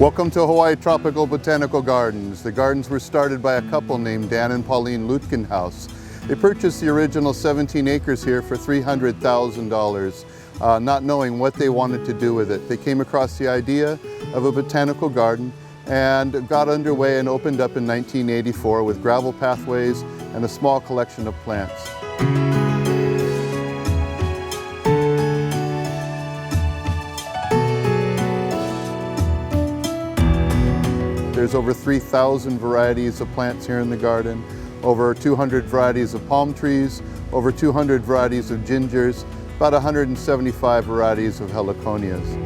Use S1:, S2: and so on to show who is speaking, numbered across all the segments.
S1: Welcome to Hawaii Tropical Botanical Gardens. The gardens were started by a couple named Dan and Pauline Lutkenhaus. They purchased the original 17 acres here for $300,000, not knowing what they wanted to do with it. They came across the idea of a botanical garden and got underway and opened up in 1984 with gravel pathways and a small collection of plants. There's over 3,000 varieties of plants here in the garden, over 200 varieties of palm trees, over 200 varieties of gingers, about 175 varieties of heliconias.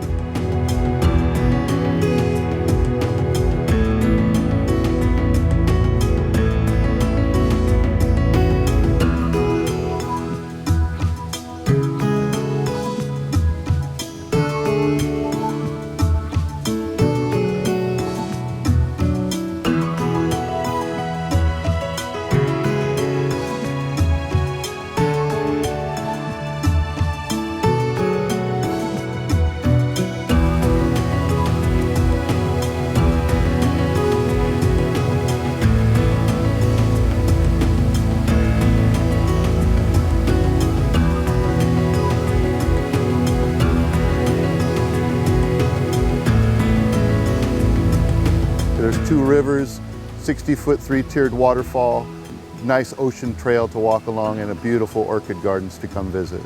S1: There's 2 rivers, 60-foot 3-tiered waterfall, nice ocean trail to walk along, and a beautiful orchid gardens to come visit.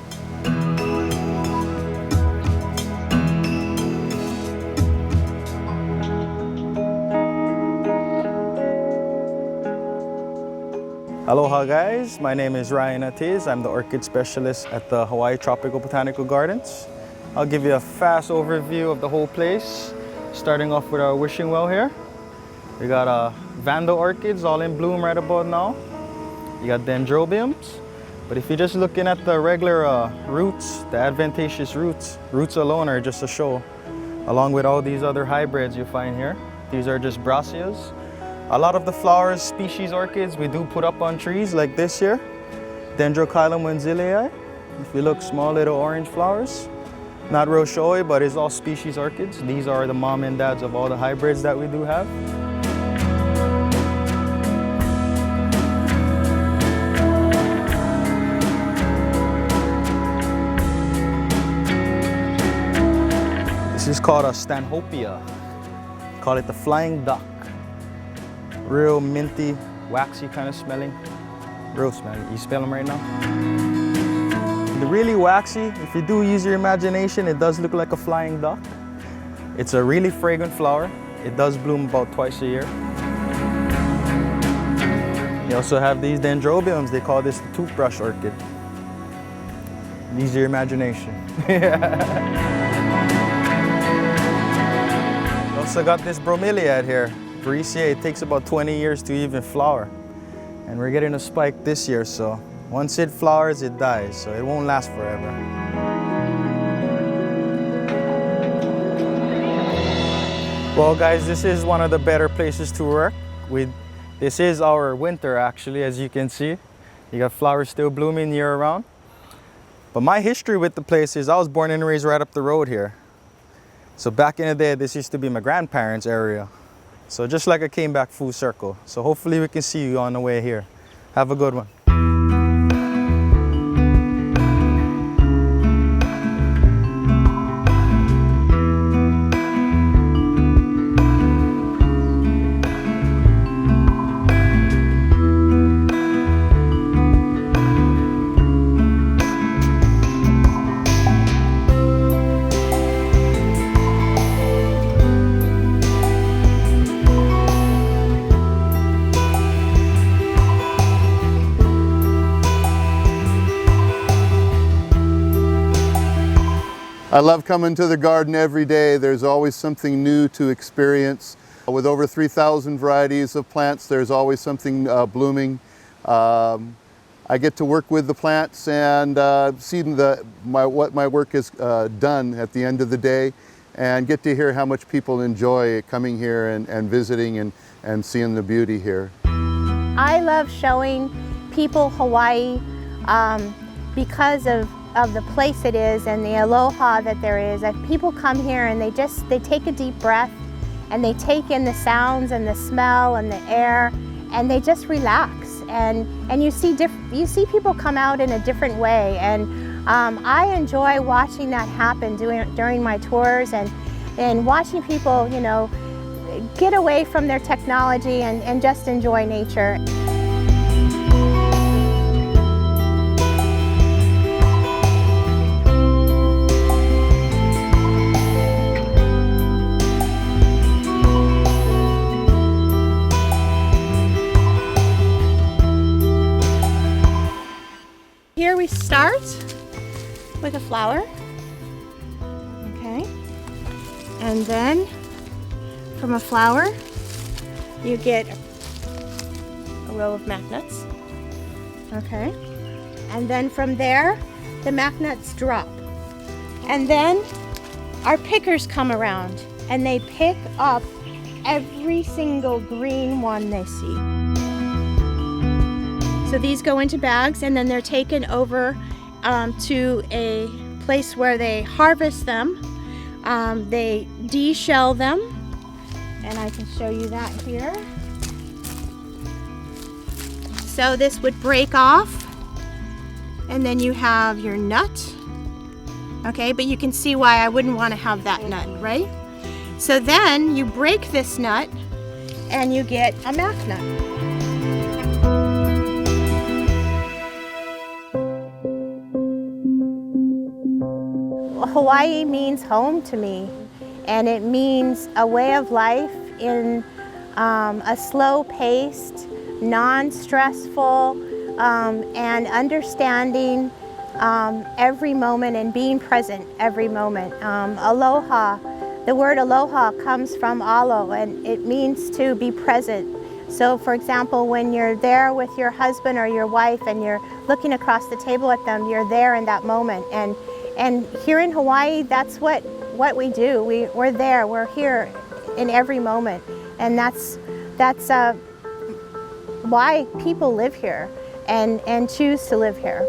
S2: Aloha guys, my name is Ryan Atiz. I'm the orchid specialist at the Hawaii Tropical Botanical Gardens. I'll give you a fast overview of the whole place, starting off with our wishing well here. We got Vanda orchids all in bloom right about now. You got dendrobiums, but if you're just looking at the regular roots, the adventitious roots alone are just a show, along with all these other hybrids you find here. These are just brassias. A lot of the flowers, species orchids, we do put up on trees like this here, Dendrochilum wenzilii. If you look, small little orange flowers. Not real showy, but it's all species orchids. These are the mom and dads of all the hybrids that we do have. This is called a Stanhopea. Call it the flying duck. Real minty, waxy kind of smelling. Real smelling. You smell them right now? The really waxy, if you do use your imagination, it does look like a flying duck. It's a really fragrant flower. It does bloom about twice a year. You also have these dendrobiums. They call this the toothbrush orchid. Use your imagination. Also got this bromeliad here. Varicea, it takes about 20 years to even flower. And we're getting a spike this year, so once it flowers, it dies, so it won't last forever. Well guys, this is one of the better places to work. This is our winter actually, as you can see. You got flowers still blooming year round. But my history with the place is I was born and raised right up the road here. So back in the day, this used to be my grandparents' area. So just like I came back full circle. So hopefully we can see you on the way here. Have a good one.
S1: I love coming to the garden every day. There's always something new to experience. With over 3,000 varieties of plants, there's always something blooming. I get to work with the plants and see what my work is done at the end of the day, and get to hear how much people enjoy coming here and visiting and seeing the beauty here.
S3: I love showing people Hawaii because of the place it is and the aloha that there is. People come here and they take a deep breath and they take in the sounds and the smell and the air, and they just relax. And you see people come out in a different way, and I enjoy watching that happen during my tours, and watching people, you know, get away from their technology and just enjoy nature. Here we start with a flower, okay, and then from a flower you get a row of magnets, okay, and then from there the magnets drop, and then our pickers come around and they pick up every single green one they see. So these go into bags, and then they're taken over to a place where they harvest them. They de-shell them, and I can show you that here. So this would break off, and then you have your nut. Okay, but you can see why I wouldn't want to have that nut, right? So then you break this nut, and you get a mac nut. Hawaii means home to me, and it means a way of life in a slow-paced, non-stressful, and understanding every moment and being present every moment. Aloha, the word aloha comes from alo, and it means to be present. So for example, when you're there with your husband or your wife and you're looking across the table at them, you're there in that moment. And here in Hawaii, that's what we do. We're there, we're here in every moment. And that's why people live here and choose to live here.